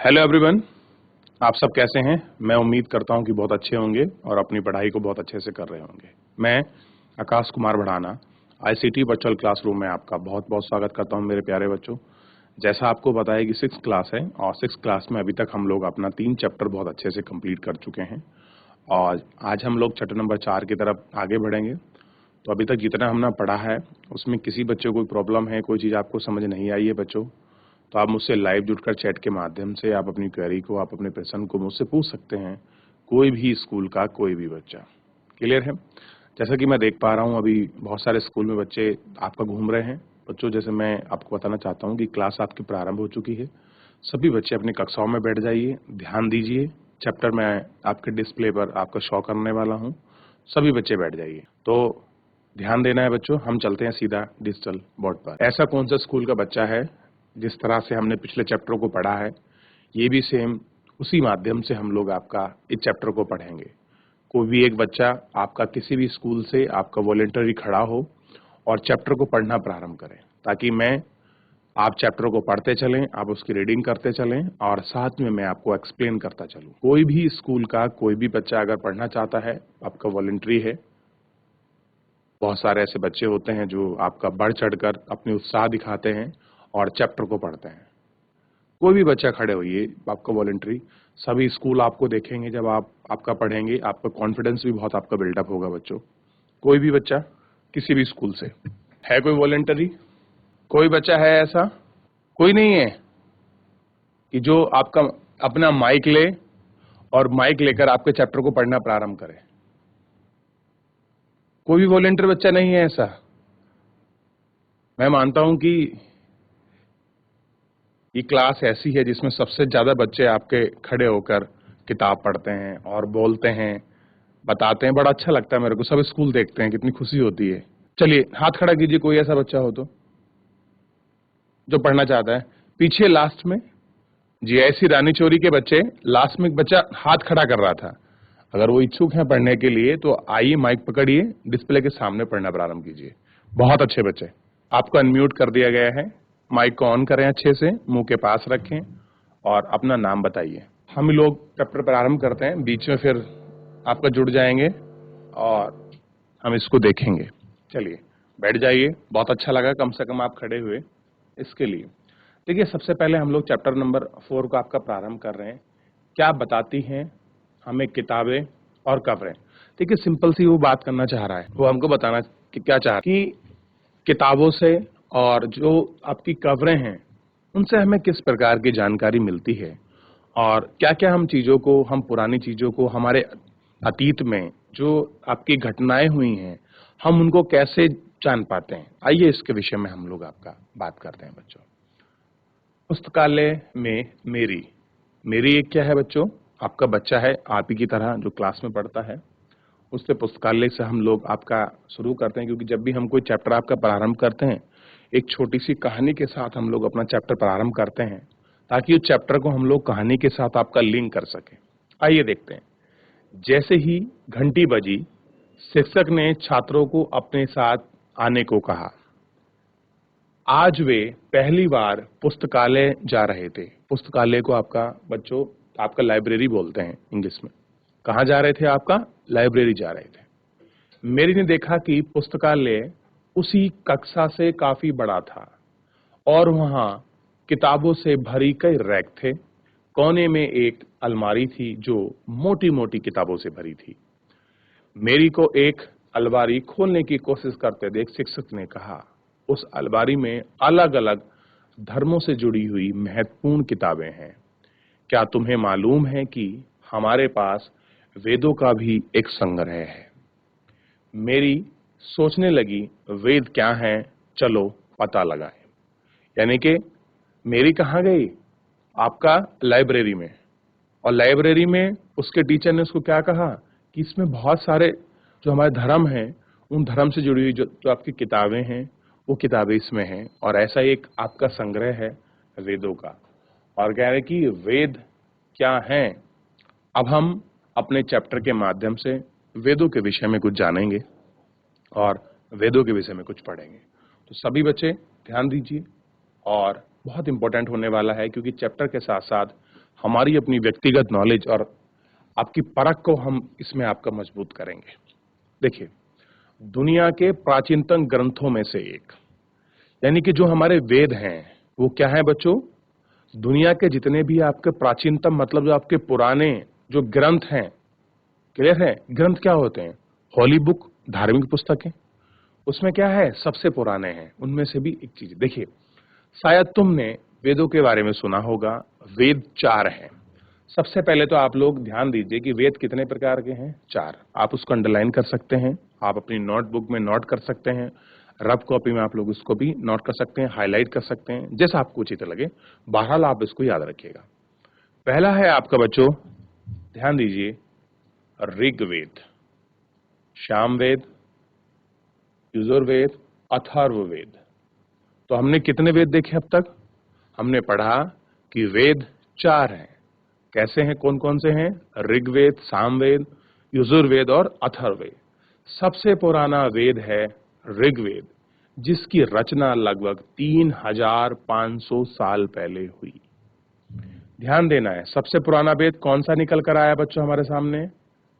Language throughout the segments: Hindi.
हेलो एवरीवन, आप सब कैसे हैं। मैं उम्मीद करता हूं कि बहुत अच्छे होंगे और अपनी पढ़ाई को बहुत अच्छे से कर रहे होंगे। मैं Akash Kumar Bhadana ICT virtual classroom में आपका बहुत बहुत स्वागत करता हूं मेरे प्यारे बच्चों। जैसा आपको पता है कि 6th क्लास है और 6th क्लास में अभी तक हम लोग अपना 3 चैप्टर बहुत अच्छे से कंप्लीट कर चुके हैं और आज हम लोग चैप्टर नंबर 4 की तरफ आगे बढ़ेंगे। तो अभी तक जितना हमने पढ़ा है उसमें किसी बच्चे को कोई प्रॉब्लम है, कोई चीज़ आपको समझ नहीं आई है बच्चों, तो आप मुझसे लाइव जुड़कर चैट के माध्यम से आप अपनी क्वेरी को, आप अपने प्रश्न को मुझसे पूछ सकते हैं। कोई भी स्कूल का कोई भी बच्चा। क्लियर है। जैसा कि मैं देख पा रहा हूं अभी बहुत सारे स्कूल में बच्चे आपका घूम रहे हैं। बच्चों, जैसे मैं आपको बताना चाहता हूं कि क्लास आपकी प्रारंभ हो चुकी है। सभी बच्चे अपनी कक्षाओं में बैठ जाइए, ध्यान दीजिए। चैप्टर मैं आपके डिस्प्ले पर आपका शो करने वाला हूँ। सभी बच्चे बैठ जाइए। तो ध्यान देना है बच्चों। हम चलते हैं सीधा डिजिटल बोर्ड पर। ऐसा कौन सा स्कूल का बच्चा है जिस तरह से हमने पिछले चैप्टर को पढ़ा है, ये भी सेम उसी माध्यम से हम लोग आपका इस चैप्टर को पढ़ेंगे। कोई भी एक बच्चा आपका किसी भी स्कूल से आपका वॉलंटरी खड़ा हो और चैप्टर को पढ़ना प्रारंभ करें, ताकि आप चैप्टर को पढ़ते चलें, आप उसकी रीडिंग करते चलें और साथ में मैं आपको एक्सप्लेन करता चलूं। कोई भी स्कूल का कोई भी बच्चा अगर पढ़ना चाहता है, आपका वॉलंटरी है। बहुत सारे ऐसे बच्चे होते हैं जो आपका बढ़ चढ़कर अपनी उत्साह दिखाते हैं और चैप्टर को पढ़ते हैं। कोई भी बच्चा खड़े होइए, आपका वॉलंटरी। सभी स्कूल आपको देखेंगे जब आप आपका पढ़ेंगे, आपका कॉन्फिडेंस भी बहुत आपका बिल्डअप होगा बच्चों। कोई भी बच्चा किसी भी स्कूल से है, कोई वॉलंटरी, कोई बच्चा है ऐसा? कोई नहीं है कि जो आपका अपना माइक ले और माइक लेकर आपके चैप्टर को पढ़ना प्रारंभ करे? कोई भी वॉलंटियर बच्चा नहीं है ऐसा? मैं मानता हूं कि ये क्लास ऐसी है जिसमें सबसे ज्यादा बच्चे आपके खड़े होकर किताब पढ़ते हैं और बोलते हैं, बताते हैं। बड़ा अच्छा लगता है मेरे को। सब स्कूल देखते हैं, कितनी खुशी होती है। चलिए हाथ खड़ा कीजिए, कोई ऐसा बच्चा हो तो जो पढ़ना चाहता है। पीछे लास्ट में जी ऐसी रानी चोरी के बच्चे, लास्ट में एक बच्चा हाथ खड़ा कर रहा था। अगर वो इच्छुक हैं पढ़ने के लिए तो आइए, माइक पकड़िए, डिस्प्ले के सामने पढ़ना प्रारंभ कीजिए। बहुत अच्छे बच्चे। आपको अनम्यूट कर दिया गया है। माइक को ऑन करें अच्छे से, मुंह के पास रखें और अपना नाम बताइए। हम लोग चैप्टर प्रारंभ करते हैं, बीच में फिर आपका जुड़ जाएंगे और हम इसको देखेंगे। चलिए बैठ जाइए। बहुत अच्छा लगा कम से कम आप खड़े हुए इसके लिए। देखिए, सबसे पहले हम लोग चैप्टर नंबर 4 का आपका प्रारंभ कर रहे हैं। क्या बताती हैं हमें किताबें और कवरें? देखिए, सिंपल सी वो बात करना चाह रहा है, वो हमको बताना कि क्या चाह रहा है कि किताबों से और जो आपकी कवरें हैं उनसे हमें किस प्रकार की जानकारी मिलती है और क्या क्या हम पुरानी चीजों को, हमारे अतीत में जो आपकी घटनाएं हुई हैं, हम उनको कैसे जान पाते हैं। आइए इसके विषय में हम लोग आपका बात करते हैं बच्चों। पुस्तकालय में मेरी मेरी एक क्या है बच्चों? आपका बच्चा है, आप ही की तरह जो क्लास में पढ़ता है। उससे पुस्तकालय से हम लोग आपका शुरू करते हैं, क्योंकि जब भी हम कोई चैप्टर आपका प्रारंभ करते हैं, एक छोटी सी कहानी के साथ हम लोग अपना चैप्टर प्रारंभ करते हैं, ताकि उस चैप्टर को हम लोग कहानी के साथ आपका लिंक कर सकें। आइए देखते हैं। जैसे ही घंटी बजी, शिक्षक ने छात्रों को अपने साथ आने को कहा। आज वे पहली बार पुस्तकालय जा रहे थे। पुस्तकालय को आपका बच्चों आपका लाइब्रेरी बोलते हैं इंग्लिश में। कहाँ जा रहे थे? आपका लाइब्रेरी जा रहे थे। मेरी ने देखा कि पुस्तकालय उसी कक्षा से काफी बड़ा था और वहां किताबों से भरी कई रैक थे। कोने में एक अलमारी थी जो मोटी मोटी किताबों से भरी थी। मेरी को एक अलमारी खोलने की कोशिश करते देख शिक्षक ने कहा, उस अलमारी में अलग अलग धर्मों से जुड़ी हुई महत्वपूर्ण किताबें हैं। क्या तुम्हें मालूम है कि हमारे पास वेदों का भी एक संग्रह है? मेरी सोचने लगी, वेद क्या है, चलो पता लगाएं। यानी कि मेरी कहाँ गई? आपका लाइब्रेरी में। और लाइब्रेरी में उसके टीचर ने उसको क्या कहा कि इसमें बहुत सारे जो हमारे धर्म हैं, उन धर्म से जुड़ी हुई जो आपकी किताबें हैं, वो किताबें इसमें हैं। और ऐसा एक आपका संग्रह है वेदों का। और कह रहे कि वेद क्या हैं। अब हम अपने चैप्टर के माध्यम से वेदों के विषय में कुछ जानेंगे और वेदों के विषय में कुछ पढ़ेंगे। तो सभी बच्चे ध्यान दीजिए और बहुत इंपॉर्टेंट होने वाला है, क्योंकि चैप्टर के साथ साथ हमारी अपनी व्यक्तिगत नॉलेज और आपकी परख को हम इसमें आपका मजबूत करेंगे। देखिए, दुनिया के प्राचीनतम ग्रंथों में से एक, यानी कि जो हमारे वेद हैं, वो क्या है बच्चों? दुनिया के जितने भी आपके प्राचीनतम मतलब जो आपके पुराने जो ग्रंथ हैं, क्लियर है? ग्रंथ क्या होते हैं? होली बुक, धार्मिक पुस्तकें। उसमें क्या है? सबसे पुराने हैं। उनमें से भी एक चीज देखिए, शायद तुमने वेदों के बारे में सुना होगा। वेद 4 हैं। सबसे पहले तो आप लोग ध्यान दीजिए कि वेद कितने प्रकार के हैं? 4। आप उसको अंडरलाइन कर सकते हैं, आप अपनी नोटबुक में नोट कर सकते हैं, रफ कॉपी में आप लोग इसको भी नोट कर सकते हैं, हाईलाइट कर सकते हैं, जैसा आपको उचित लगे। बहरहाल आप इसको याद रखिएगा। पहला है आपका बच्चों, ध्यान दीजिए, ऋग्वेद, सामवेद, यजुर्वेद, अथर्ववेद। तो हमने कितने वेद देखे अब तक? हमने पढ़ा कि वेद 4 हैं। कैसे हैं? कौन कौन से हैं? ऋग्वेद, सामवेद, यजुर्वेद और अथर्ववेद। सबसे पुराना वेद है ऋग्वेद, जिसकी रचना लगभग 3500 साल पहले हुई। ध्यान देना है, सबसे पुराना वेद कौन सा निकल कर आया बच्चों हमारे सामने?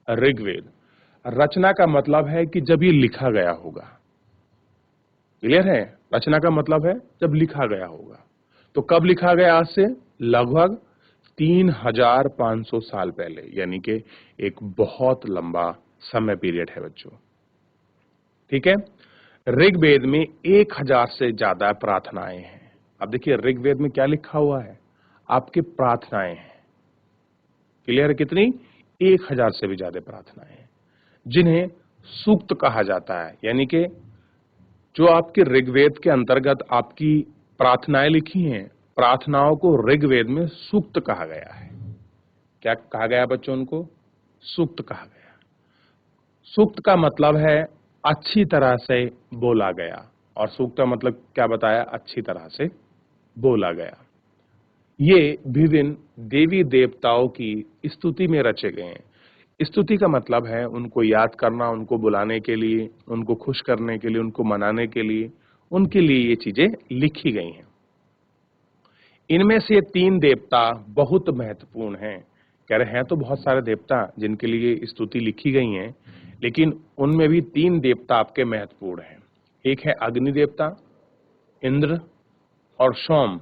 ऋग्वेद। रचना का मतलब है कि जब ये लिखा गया होगा। क्लियर है? रचना का मतलब है जब लिखा गया होगा। तो कब लिखा गया? आज से लगभग 3500 साल पहले, यानी कि एक बहुत लंबा समय पीरियड है बच्चों। ठीक है? ऋग्वेद में 1000 से ज्यादा प्रार्थनाएं हैं। अब देखिए ऋग्वेद में क्या लिखा हुआ है? आपकी प्रार्थनाएं हैं। क्लियर है? कितनी? 1000 से भी ज्यादा प्रार्थनाएं हैं, जिन्हें सूक्त कहा जाता है। यानी कि जो आपके ऋग्वेद के अंतर्गत आपकी प्रार्थनाएं लिखी हैं, प्रार्थनाओं को ऋग्वेद में सूक्त कहा गया है। क्या कहा गया बच्चों? उनको सूक्त कहा गया। सूक्त का मतलब है अच्छी तरह से बोला गया, और सूक्त का मतलब क्या बताया? अच्छी तरह से बोला गया। ये विभिन्न देवी देवताओं की स्तुति में रचे गए हैं। स्तुति का मतलब है उनको याद करना, उनको बुलाने के लिए, उनको खुश करने के लिए, उनको मनाने के लिए, उनके लिए ये चीजें लिखी गई हैं। इनमें से 3 देवता बहुत महत्वपूर्ण हैं। कह रहे हैं तो बहुत सारे देवता जिनके लिए स्तुति लिखी गई हैं, लेकिन उनमें भी 3 देवता आपके महत्वपूर्ण हैं। एक है अग्नि देवता, इंद्र और सोम।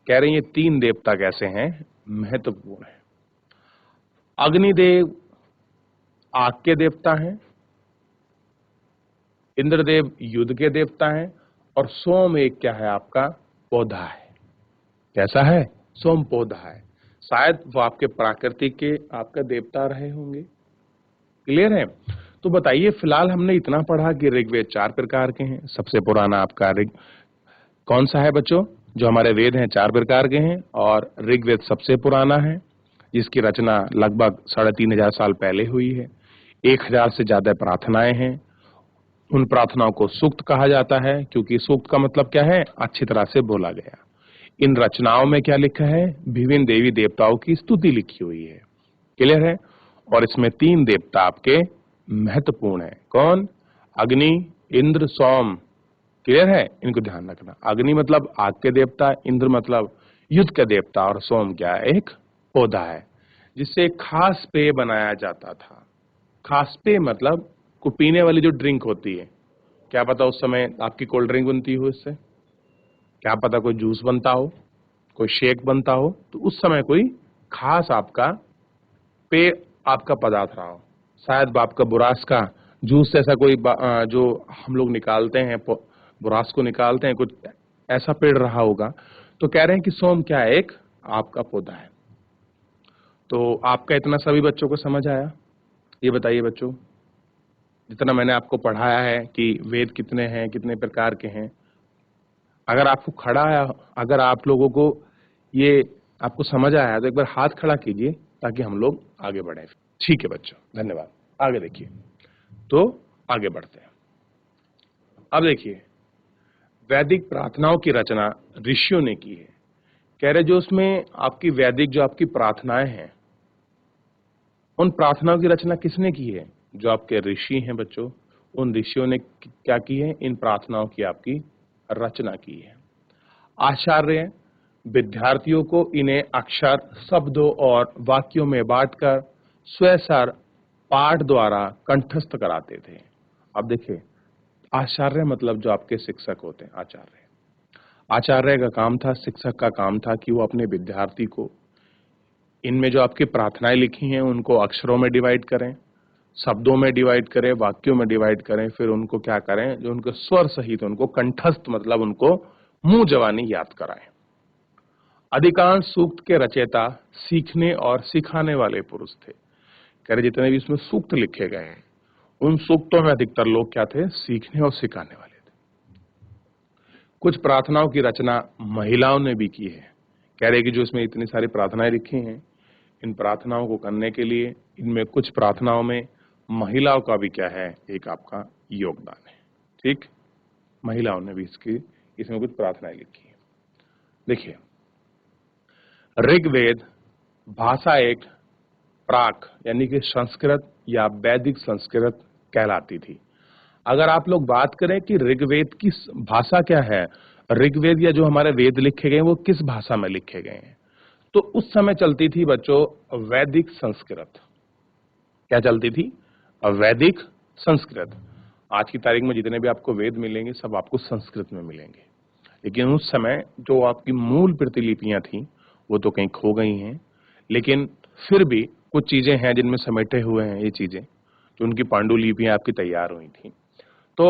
कह रहे हैं ये 3 देवता कैसे हैं? महत्वपूर्ण है। अग्निदेव आग के देवता हैं, इंद्रदेव युद्ध के देवता हैं, और सोम एक क्या है? आपका पौधा है। कैसा है? सोम पौधा है। शायद वो आपके प्राकृतिक के आपका देवता रहे होंगे। क्लियर है? तो बताइए, फिलहाल हमने इतना पढ़ा कि ऋग्वेद 4 प्रकार के हैं। सबसे पुराना आपका ऋग कौन सा है बच्चों? जो हमारे वेद हैं 4 प्रकार के हैं, और ऋग्वेद सबसे पुराना है, जिसकी रचना लगभग 3500 साल पहले हुई है। 1000 से ज्यादा प्रार्थनाएं हैं। उन प्रार्थनाओं को सूक्त कहा जाता है, क्योंकि सूक्त का मतलब क्या है? अच्छी तरह से बोला गया। इन रचनाओं में क्या लिखा है? विभिन्न देवी देवताओं की स्तुति लिखी हुई है। क्लियर है? और इसमें 3 देवता आपके महत्वपूर्ण है। कौन? अग्नि, इंद्र, सोम। क्लियर है? इनको ध्यान रखना। अग्नि मतलब आग के देवता, इंद्र मतलब युद्ध के देवता, और सोम क्या है? एक पौधा है, जिससे एक खास पेय बनाया जाता था। खास पेय मतलब को पीने वाली जो ड्रिंक होती है। क्या पता उस समय आपकी कोल्ड ड्रिंक बनती हो इससे, क्या पता कोई जूस बनता हो, कोई शेक बनता हो। तो उस समय कोई खास आपका पेय आपका पदार्थ रहा हो। शायद आपका बुरास का जूस ऐसा कोई जो हम लोग निकालते हैं, बुरास को निकालते हैं, कुछ ऐसा पेड़ रहा होगा। तो कह रहे हैं कि सोम क्या है? एक आपका पौधा है। तो आपका इतना सभी बच्चों को समझ आया? ये बताइए बच्चों, जितना मैंने आपको पढ़ाया है कि वेद कितने हैं, कितने प्रकार के हैं, अगर आपको अगर आप लोगों को ये आपको समझ आया तो एक बार हाथ खड़ा कीजिए, ताकि हम लोग आगे बढ़े। ठीक है बच्चों, धन्यवाद। आगे देखिए। तो आगे बढ़ते हैं। अब देखिए, वैदिक प्रार्थनाओं की रचना ऋषियों ने की है। कह रहे जो उसमें आपकी वैदिक जो आपकी प्रार्थनाएं हैं, उन प्रार्थनाओं की रचना किसने की है? जो आपके ऋषि हैं बच्चों, उन ऋषियों ने क्या की है? इन प्रार्थनाओं की आपकी रचना की है। आचार्य विद्यार्थियों को इन्हें अक्षर, शब्दों और वाक्यों में बांटकर स्वैसर पाठ द्वारा कंठस्थ कराते थे। अब देखिए, आचार्य मतलब जो आपके शिक्षक होते हैं, आचार्य का काम था, शिक्षक का काम था कि वो अपने विद्यार्थी को इनमें जो आपकी प्रार्थनाएं लिखी हैं उनको अक्षरों में डिवाइड करें, शब्दों में डिवाइड करें, वाक्यों में डिवाइड करें, फिर उनको क्या करें, जो उनको स्वर सहित उनको कंठस्थ मतलब उनको मुंह जबानी याद कराएं। अधिकांश सूक्त के रचयिता सीखने और सिखाने वाले पुरुष थे। कह रहे जितने भी इसमें सूक्त लिखे गए हैं उन सूक्तों में अधिकतर लोग क्या थे, सीखने और सिखाने वाले थे। कुछ प्रार्थनाओं की रचना महिलाओं ने भी की है। कह रहे कि जो इसमें इतनी सारी प्रार्थनाएं लिखी हैं, इन प्रार्थनाओं को करने के लिए इनमें कुछ प्रार्थनाओं में महिलाओं का भी क्या है, एक आपका योगदान है। ठीक, महिलाओं ने भी इसमें कुछ प्रार्थनाएं लिखी है। देखिए, ऋग्वेद भाषा एक प्राक यानी कि संस्कृत या वैदिक संस्कृत कहलाती थी। अगर आप लोग बात करें कि ऋग्वेद की भाषा क्या है, ऋग्वेद या जो हमारे वेद लिखे गए वो किस भाषा में लिखे गए हैं, तो उस समय चलती थी बच्चों वैदिक संस्कृत। क्या चलती थी? वैदिक संस्कृत। आज की तारीख में जितने भी आपको वेद मिलेंगे सब आपको संस्कृत में मिलेंगे, लेकिन उस समय जो आपकी मूल प्रतिलिपियां थी वो तो कहीं खो गई हैं, लेकिन फिर भी कुछ चीजें हैं जिनमें समेटे हुए हैं ये चीजें, जो उनकी पांडुलिपियां आपकी तैयार हुई थी। तो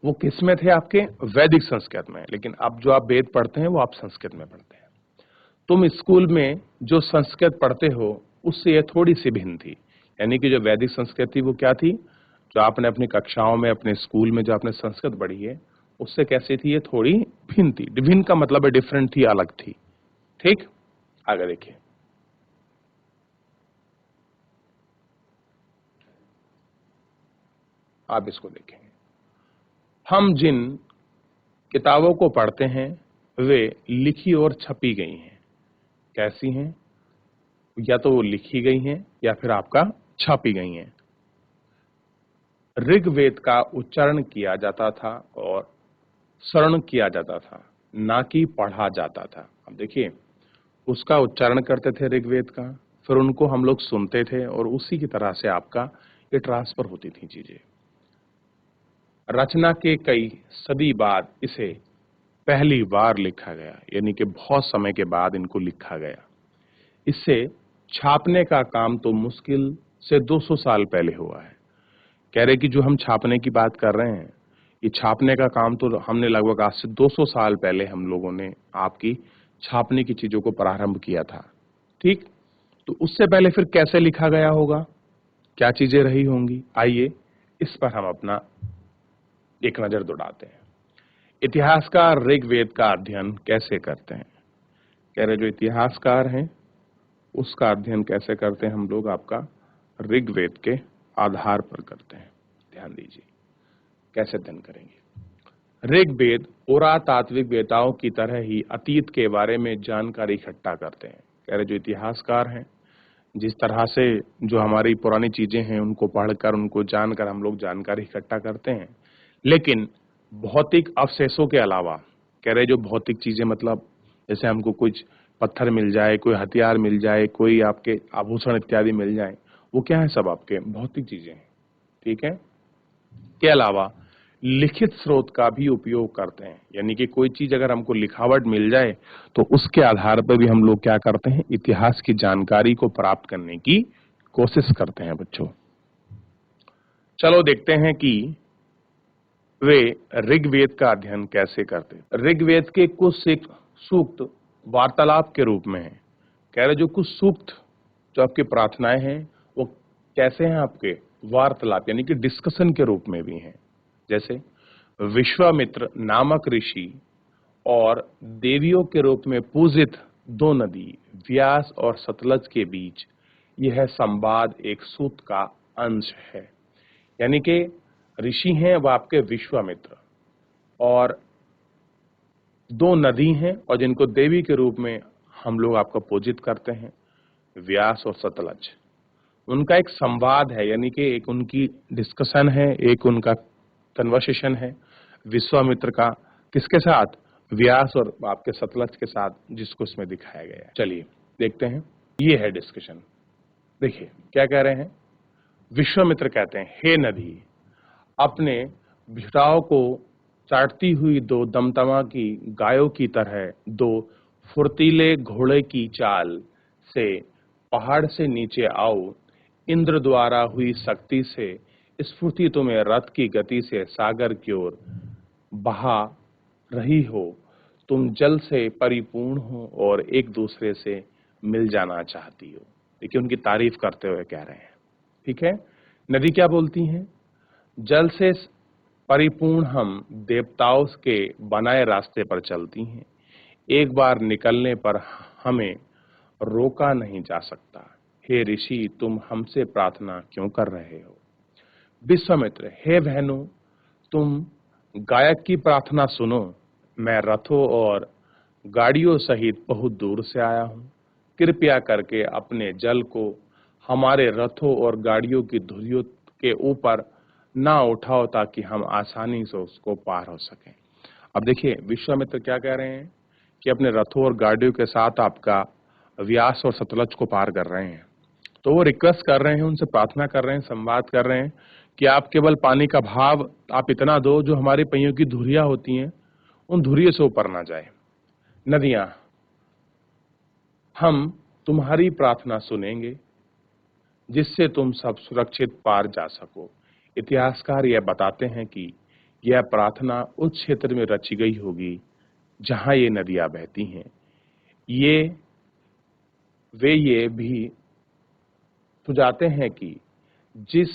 वो किस में थे? आपके वैदिक संस्कृत में। लेकिन अब जो आप वेद पढ़ते हैं वो आप संस्कृत में पढ़ते हैं। तुम स्कूल में जो संस्कृत पढ़ते हो उससे ये थोड़ी सी भिन्न थी, यानी कि जो वैदिक संस्कृत थी वो क्या थी, जो आपने अपनी कक्षाओं में अपने स्कूल में जो आपने संस्कृत पढ़ी है उससे कैसी थी, ये थोड़ी भिन्न थी। भिन्न का मतलब है डिफरेंट थी, अलग थी। ठीक, आगे देखिए। आप इसको देखेंगे, हम जिन किताबों को पढ़ते हैं वे लिखी और छपी गई हैं। कैसी हैं? या तो वो लिखी गई हैं या फिर आपका छापी गई हैं। ऋग्वेद का उच्चारण किया जाता था और श्रवण किया जाता था, ना कि पढ़ा जाता था। अब देखिए, उसका उच्चारण करते थे ऋग्वेद का, फिर उनको हम लोग सुनते थे और उसी की तरह से आपका ये ट्रांसफर होती थी चीजें। रचना के कई सदी बाद इसे पहली बार लिखा गया, यानी कि बहुत समय के बाद इनको लिखा गया। इससे छापने का काम तो मुश्किल से 200 साल पहले हुआ है। कह रहे कि जो हम छापने की बात कर रहे हैं, ये छापने का काम तो हमने लगभग आज से 200 साल पहले हम लोगों ने आपकी छापने की चीजों को प्रारंभ किया था। ठीक, तो उससे पहले फिर कैसे लिखा गया होगा, क्या चीजें रही होंगी, आइए इस पर हम अपना एक नजर दौड़ाते हैं। इतिहासकार ऋग्वेद का अध्ययन कैसे करते हैं? कह रहे जो इतिहासकार हैं उसका अध्ययन कैसे करते हैं हम लोग, आपका ऋग्वेद के आधार पर करते हैं। ध्यान दीजिए कैसे अध्ययन करेंगे। ऋग्वेद पुरातात्विक वेताओं की तरह ही अतीत के बारे में जानकारी इकट्ठा करते हैं। कह रहे जो इतिहासकार हैं, जिस तरह से जो हमारी पुरानी चीजें हैं उनको पढ़कर उनको जानकर हम लोग जानकारी इकट्ठा करते हैं, लेकिन भौतिक अवशेषों के अलावा, कह रहे जो भौतिक चीजें मतलब जैसे हमको कुछ पत्थर मिल जाए, कोई हथियार मिल जाए, कोई आपके आभूषण इत्यादि मिल जाए, वो क्या है, सब आपके भौतिक चीजें हैं। ठीक है, के अलावा लिखित स्रोत का भी उपयोग करते हैं, यानी कि कोई चीज अगर हमको लिखावट मिल जाए तो उसके आधार पर भी हम लोग क्या करते हैं, इतिहास की जानकारी को प्राप्त करने की कोशिश करते हैं बच्चों। चलो देखते हैं कि वे ऋग्वेद का अध्ययन कैसे करते। ऋग्वेद के कुछ सूक्त वार्तालाप के रूप में है। कह रहे जो कुछ सूक्त जो आपकी प्रार्थनाएं हैं वो कैसे हैं, आपके वार्तालाप यानी कि डिस्कशन के रूप में भी हैं। जैसे विश्वामित्र नामक ऋषि और देवियों के रूप में पूजित दो नदी व्यास और सतलज के बीच यह संवाद एक सूत का अंश है। यानी कि ऋषि हैं वो आपके विश्वामित्र, और दो नदी हैं और जिनको देवी के रूप में हम लोग आपका पूजित करते हैं, व्यास और सतलज। उनका एक संवाद है, यानी कि एक उनकी डिस्कशन है, एक उनका कन्वर्सेशन है विश्वामित्र का किसके साथ, व्यास और आपके सतलज के साथ, जिसको इसमें दिखाया गया है। चलिए देखते हैं, ये है डिस्कशन। देखिए क्या कह रहे हैं। विश्वामित्र कहते हैं, हे नदी, अपने भिटाओं को चाटती हुई दो दमदमा की गायों की तरह दो फुर्तीले घोड़े की चाल से पहाड़ से नीचे आओ। इंद्र द्वारा हुई शक्ति से स्फूर्ति तुम्हें रथ की गति से सागर की ओर बहा रही हो। तुम जल से परिपूर्ण हो और एक दूसरे से मिल जाना चाहती हो। देखिए उनकी तारीफ करते हुए कह रहे हैं। ठीक है, नदी क्या बोलती हैं, जल से परिपूर्ण हम देवताओं के बनाए रास्ते पर चलती हैं। एक बार निकलने पर हमें रोका नहीं जा सकता। हे ऋषि, तुम हमसे प्रार्थना क्यों कर रहे हो। विश्वामित्र, हे बहनों, तुम गायक की प्रार्थना सुनो। मैं रथों और गाड़ियों सहित बहुत दूर से आया हूं। कृपया करके अपने जल को हमारे रथों और गाड़ियों की धुरियों के ऊपर ना उठाओ, ताकि हम आसानी से उसको पार हो सकें। अब देखिए विश्वामित्र क्या कह रहे हैं कि अपने रथों और गाड़ियों के साथ आपका व्यास और सतलज को पार कर रहे हैं। तो वो रिक्वेस्ट कर रहे हैं, उनसे प्रार्थना कर रहे हैं, संवाद कर रहे हैं कि आप केवल पानी का भाव आप इतना दो जो हमारे पहियों की धुरियां होती हैं उन धुरियों से ऊपर ना जाए। नदियां, हम तुम्हारी प्रार्थना सुनेंगे जिससे तुम सब सुरक्षित पार जा सको। इतिहासकार यह बताते हैं कि यह प्रार्थना उस क्षेत्र में रची गई होगी जहां ये नदियां बहती हैं। ये भी सुझाते हैं कि जिस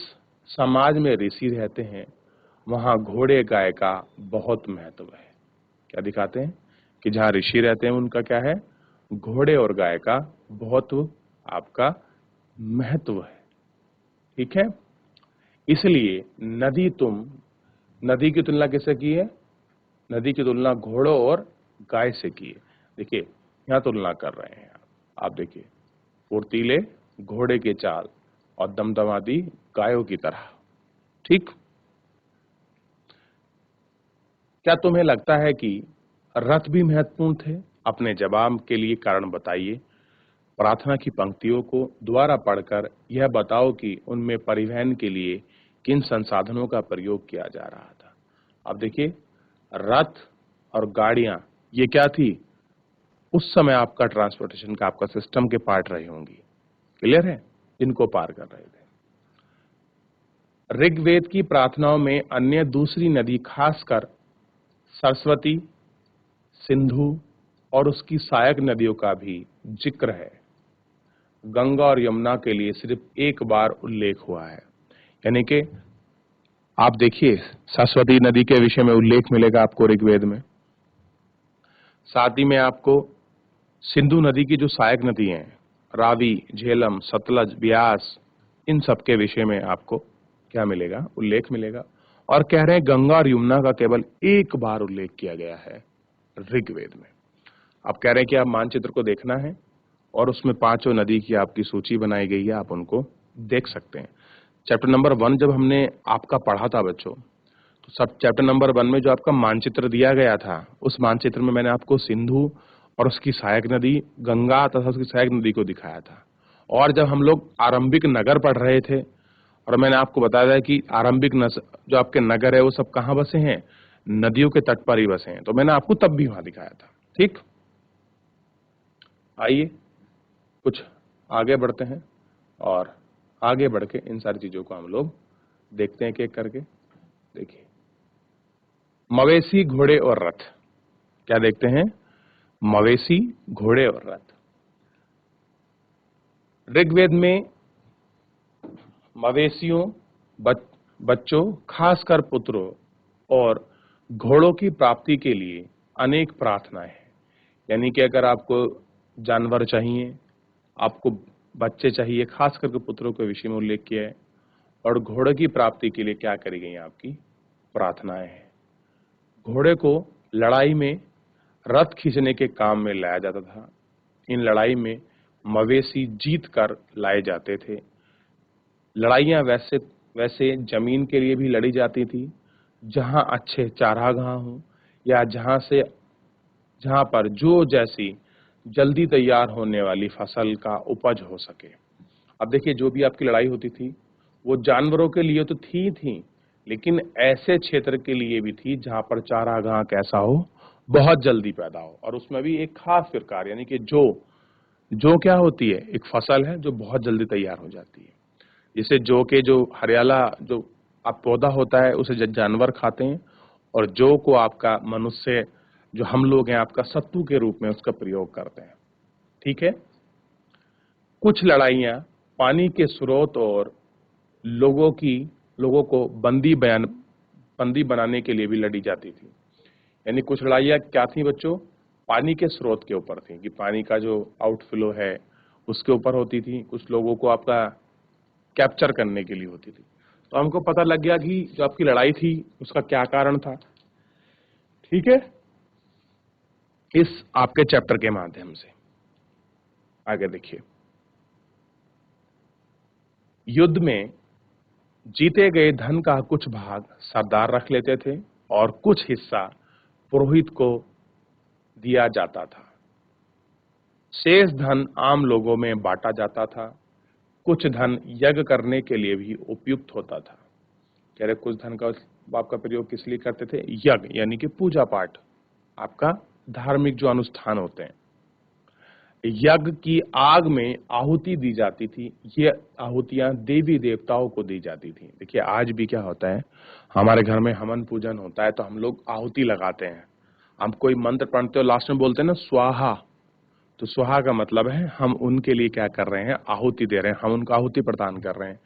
समाज में ऋषि रहते हैं वहां घोड़े गाय का बहुत महत्व है। क्या दिखाते हैं कि जहां ऋषि रहते हैं उनका क्या है, घोड़े और गाय का बहुत आपका महत्व है। ठीक है, इसलिए नदी की तुलना किससे की है, नदी की तुलना घोड़ों और गाय से की है। देखिए यहां तुलना कर रहे हैं आप देखिए, फुर्तीले घोड़े के चाल और दमदमाती गायों की तरह। ठीक, क्या तुम्हें लगता है कि रथ भी महत्वपूर्ण थे। अपने जवाब के लिए कारण बताइए। प्रार्थना की पंक्तियों को दोबारा पढ़कर यह बताओ कि उनमें परिवहन के लिए किन संसाधनों का प्रयोग किया जा रहा था। अब देखिए रथ और गाड़ियां ये क्या थी, उस समय आपका ट्रांसपोर्टेशन का आपका सिस्टम के पार्ट रही होंगी। क्लियर है, इनको पार कर रहे थे। ऋग्वेद की प्रार्थनाओं में अन्य दूसरी नदी खासकर सरस्वती, सिंधु और उसकी सहायक नदियों का भी जिक्र है। गंगा और यमुना के लिए सिर्फ एक बार उल्लेख हुआ है। यानी कि आप देखिए सरस्वती नदी के विषय में उल्लेख मिलेगा आपको ऋग्वेद में। साथ ही में आपको सिंधु नदी की जो सहायक नदी हैं, रावी, झेलम, सतलज, ब्यास, इन सब के विषय में आपको क्या मिलेगा, उल्लेख मिलेगा। और कह रहे हैं गंगा और यमुना का केवल एक बार उल्लेख किया गया है ऋग्वेद में। आप कह रहे हैं कि आप मानचित्र को देखना है और उसमें पांचों नदी की आपकी सूची बनाई गई है, आप उनको देख सकते हैं। चैप्टर नंबर 1 जब हमने आपका पढ़ा था बच्चों, तो सब चैप्टर नंबर 1 में जो आपका मानचित्र दिया गया था, उस मानचित्र में मैंने आपको सिंधु और उसकी सहायक नदी, गंगा तथा उसकी सहायक नदी को दिखाया था। और जब हम लोग आरंभिक नगर पढ़ रहे थे और मैंने आपको बताया था कि आरंभिक जो आपके नगर है वो सब कहाँ बसे हैं, नदियों के तट पर ही बसे हैं, तो मैंने आपको तब भी वहां दिखाया था। ठीक, आइए कुछ आगे बढ़ते हैं और आगे बढ़ के इन सारी चीजों को हम लोग देखते हैं, एक एक करके। देखिए मवेशी, घोड़े और रथ, क्या देखते हैं, मवेशी, घोड़े और रथ। ऋग्वेद में मवेशियों, बच्चों, खासकर पुत्रों और घोड़ों की प्राप्ति के लिए अनेक प्रार्थनाएं हैं। यानी कि अगर आपको जानवर चाहिए, आपको बच्चे चाहिए, खास करके पुत्रों के विषय में उल्लेख किया है। और घोड़े की प्राप्ति के लिए क्या करी गई आपकी प्रार्थनाएं हैं। घोड़े को लड़ाई में रथ खींचने के काम में लाया जाता था। इन लड़ाई में मवेशी जीत कर लाए जाते थे। लड़ाइयां वैसे जमीन के लिए भी लड़ी जाती थी, जहां अच्छे चारागाह हों या जहां से जहां पर जो जैसी जल्दी तैयार होने वाली फसल का उपज हो सके। अब देखिए, जो भी आपकी लड़ाई होती थी वो जानवरों के लिए तो थी, लेकिन ऐसे क्षेत्र के लिए भी थी जहां पर चारागाह कैसा हो, बहुत जल्दी पैदा हो, और उसमें भी एक खास प्रकार, यानी कि जो क्या होती है, एक फसल है जो बहुत जल्दी तैयार हो जाती है। जैसे जौ के जो हरियाला जो आप पौधा होता है उसे जानवर खाते हैं, और जौ को आपका मनुष्य जो हम लोग हैं आपका सत्तू के रूप में उसका प्रयोग करते हैं। ठीक है। कुछ लड़ाइयां पानी के स्रोत और लोगों को बंदी बनाने के लिए भी लड़ी जाती थी। यानी कुछ लड़ाइयां क्या थी बच्चों, पानी के स्रोत के ऊपर थी कि पानी का जो आउटफ्लो है उसके ऊपर होती थी, कुछ लोगों को आपका कैप्चर करने के लिए होती थी। तो हमको पता लग गया कि जो आपकी लड़ाई थी उसका क्या कारण था। ठीक है, इस आपके चैप्टर के माध्यम से आगे देखिए। युद्ध में जीते गए धन का कुछ भाग सरदार रख लेते थे और कुछ हिस्सा पुरोहित को दिया जाता था। शेष धन आम लोगों में बांटा जाता था। कुछ धन यज्ञ करने के लिए भी उपयुक्त होता था। कह रहे कुछ धन का आपका प्रयोग किस लिए करते थे, यज्ञ यानी कि पूजा पाठ, आपका धार्मिक जो अनुष्ठान होते हैं। यज्ञ की आग में आहुति दी जाती थी। ये आहुतियां देवी देवताओं को दी जाती थी। देखिए आज भी क्या होता है, हमारे घर में हवन पूजन होता है तो हम लोग आहुति लगाते हैं। हम कोई मंत्र पढ़ते हो लास्ट में बोलते हैं ना स्वाहा, तो स्वाहा का मतलब है हम उनके लिए क्या कर रहे हैं, आहुति दे रहे हैं, हम उनको आहुति प्रदान कर रहे हैं।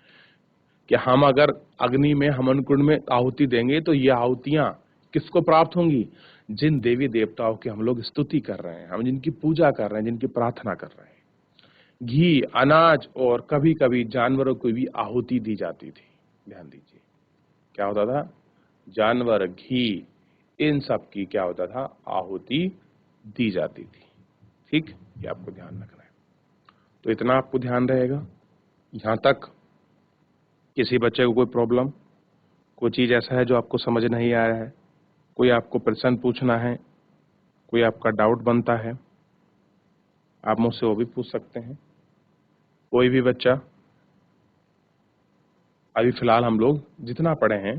कि हम अगर अग्नि में हवन कुंड में आहुति देंगे तो ये आहुतियां किसको प्राप्त होंगी, जिन देवी देवताओं की हम लोग स्तुति कर रहे हैं, हम जिनकी पूजा कर रहे हैं, जिनकी प्रार्थना कर रहे हैं। घी, अनाज और कभी कभी जानवरों को भी आहुति दी जाती थी। ध्यान दीजिए क्या होता था, जानवर, घी, इन सब की क्या होता था, आहुति दी जाती थी। ठीक, ये आपको ध्यान रखना है। तो इतना आपको ध्यान रहेगा। यहां तक किसी बच्चे को कोई प्रॉब्लम, कोई चीज ऐसा है जो आपको समझ नहीं आ रहा है, कोई आपको प्रश्न पूछना है, कोई आपका डाउट बनता है, आप मुझसे वो भी पूछ सकते हैं। कोई भी बच्चा, अभी फिलहाल हम लोग जितना पढ़े हैं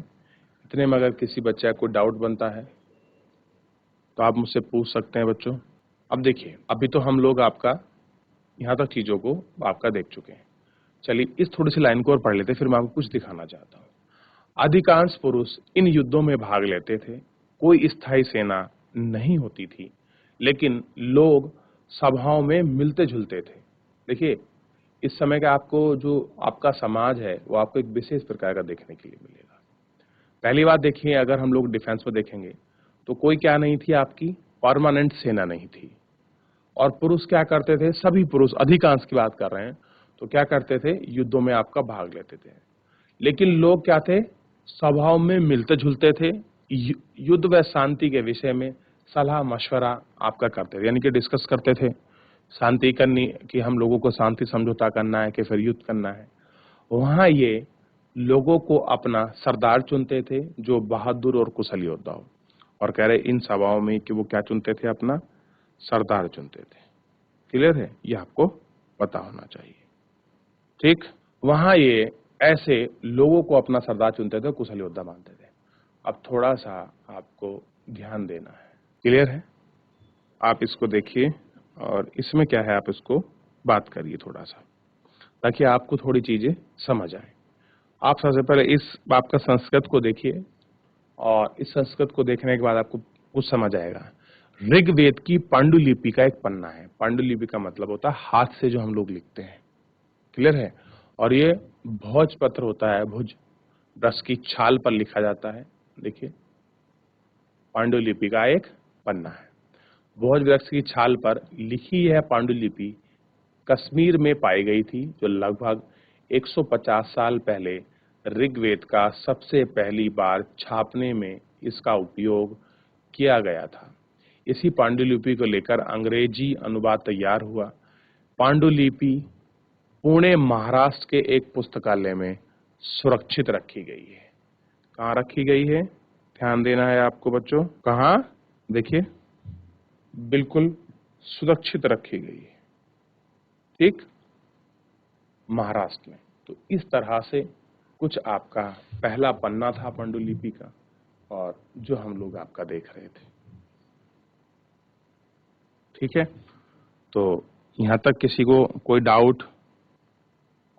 इतने में अगर किसी बच्चे को डाउट बनता है तो आप मुझसे पूछ सकते हैं बच्चों। अब देखिए, अभी तो हम लोग आपका यहाँ तक चीजों को आपका देख चुके हैं। चलिए इस थोड़ी सी लाइन को और पढ़ लेते हैं, फिर मैं आपको कुछ दिखाना चाहता हूँ। अधिकांश पुरुष इन युद्धों में भाग लेते थे। कोई स्थायी सेना नहीं होती थी, लेकिन लोग सभाओं में मिलते जुलते थे। देखिए इस समय का आपको जो आपका समाज है वो आपको एक विशेष प्रकार का देखने के लिए मिलेगा। पहली बात देखिए, अगर हम लोग डिफेंस में देखेंगे तो कोई क्या नहीं थी, आपकी परमानेंट सेना नहीं थी। और पुरुष क्या करते थे, सभी पुरुष, अधिकांश की बात कर रहे हैं, तो क्या करते थे, युद्धों में आपका भाग लेते थे। लेकिन लोग क्या थे, सभाओं में मिलते जुलते थे, युद्ध व शांति के विषय में सलाह मशवरा आपका करते थे, यानी कि डिस्कस करते थे शांति करनी, कि हम लोगों को शांति समझौता करना है कि फिर युद्ध करना है। वहां ये लोगों को अपना सरदार चुनते थे जो बहादुर और कुशल योद्धा हो। और कह रहे इन सभाओं में कि वो क्या चुनते थे, अपना सरदार चुनते थे। क्लियर है, ये आपको पता होना चाहिए। ठीक, वहां ये ऐसे लोगों को अपना सरदार चुनते थे, कुशल योद्धा मानते थे। अब थोड़ा सा आपको ध्यान देना है। क्लियर है, आप इसको देखिए और इसमें क्या है आप इसको बात करिए थोड़ा सा, ताकि आपको थोड़ी चीजें समझ आए। आप सबसे पहले इस आपका संस्कृत को देखिए, और इस संस्कृत को देखने के बाद आपको कुछ समझ आएगा। ऋग्वेद की पांडुलिपि का एक पन्ना है। पांडुलिपि का मतलब होता है हाथ से जो हम लोग लिखते हैं। क्लियर है, और ये भोजपत्र होता है, भुज वृक्ष की छाल पर लिखा जाता है। देखिए पांडुलिपि का एक पन्ना है, भोज वृक्ष की छाल पर लिखी यह पांडुलिपि कश्मीर में पाई गई थी, जो लगभग 150 साल पहले ऋग्वेद का सबसे पहली बार छापने में इसका उपयोग किया गया था। इसी पांडुलिपि को लेकर अंग्रेजी अनुवाद तैयार हुआ। पांडुलिपि पुणे महाराष्ट्र के एक पुस्तकालय में सुरक्षित रखी गई है। कहाँ रखी गई है, ध्यान देना है आपको बच्चों, कहाँ, देखिए बिल्कुल सुरक्षित रखी गई है, ठीक, महाराष्ट्र में। तो इस तरह से कुछ आपका पहला पन्ना था पांडुलिपि का, और जो हम लोग आपका देख रहे थे, ठीक है। तो यहाँ तक किसी को कोई डाउट,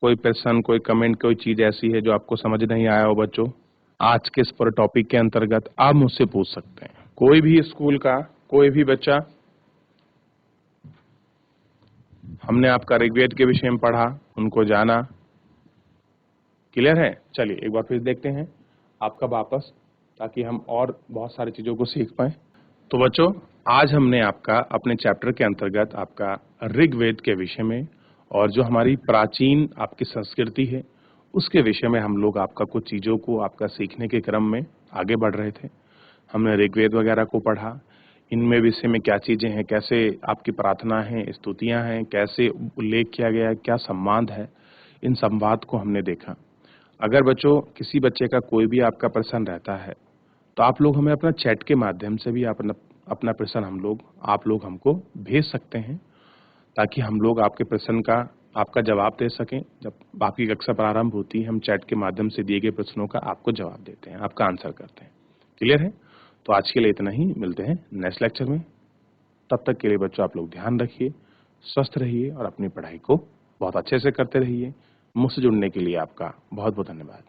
कोई प्रश्न, कोई कमेंट, कोई चीज ऐसी है जो आपको समझ नहीं आया हो बच्चों, आज के इस पूरे टॉपिक के अंतर्गत आप मुझसे पूछ सकते हैं। कोई भी स्कूल का कोई भी बच्चा, हमने आपका ऋग्वेद के विषय में पढ़ा, उनको जाना, क्लियर है। चलिए एक बार फिर देखते हैं आपका वापस, ताकि हम और बहुत सारी चीजों को सीख पाए। तो बच्चों, आज हमने आपका अपने चैप्टर के अंतर्गत आपका ऋग्वेद के विषय में और जो हमारी प्राचीन आपकी संस्कृति है उसके विषय में हम लोग आपका कुछ चीजों को आपका सीखने के क्रम में आगे बढ़ रहे थे। हमने ऋग्वेद वगैरह को पढ़ा, इनमें विषय में क्या चीजें हैं, कैसे आपकी प्रार्थना है, स्तुतियां हैं, कैसे उल्लेख किया गया है, क्या संवाद है, इन संवाद को हमने देखा। अगर बच्चों किसी बच्चे का कोई भी आपका प्रश्न रहता है तो आप लोग हमें अपना चैट के माध्यम से भी अपना प्रश्न आप लोग हमको भेज सकते हैं, ताकि हम लोग आपके प्रश्न का आपका जवाब दे सकें। जब आपकी कक्षा प्रारंभ होती है, हम चैट के माध्यम से दिए गए प्रश्नों का आपको जवाब देते हैं, आपका आंसर करते हैं। क्लियर है। तो आज के लिए इतना ही, मिलते हैं नेक्स्ट लेक्चर में। तब तक के लिए बच्चों आप लोग ध्यान रखिए, स्वस्थ रहिए और अपनी पढ़ाई को बहुत अच्छे से करते रहिए। मुझसे जुड़ने के लिए आपका बहुत बहुत धन्यवाद।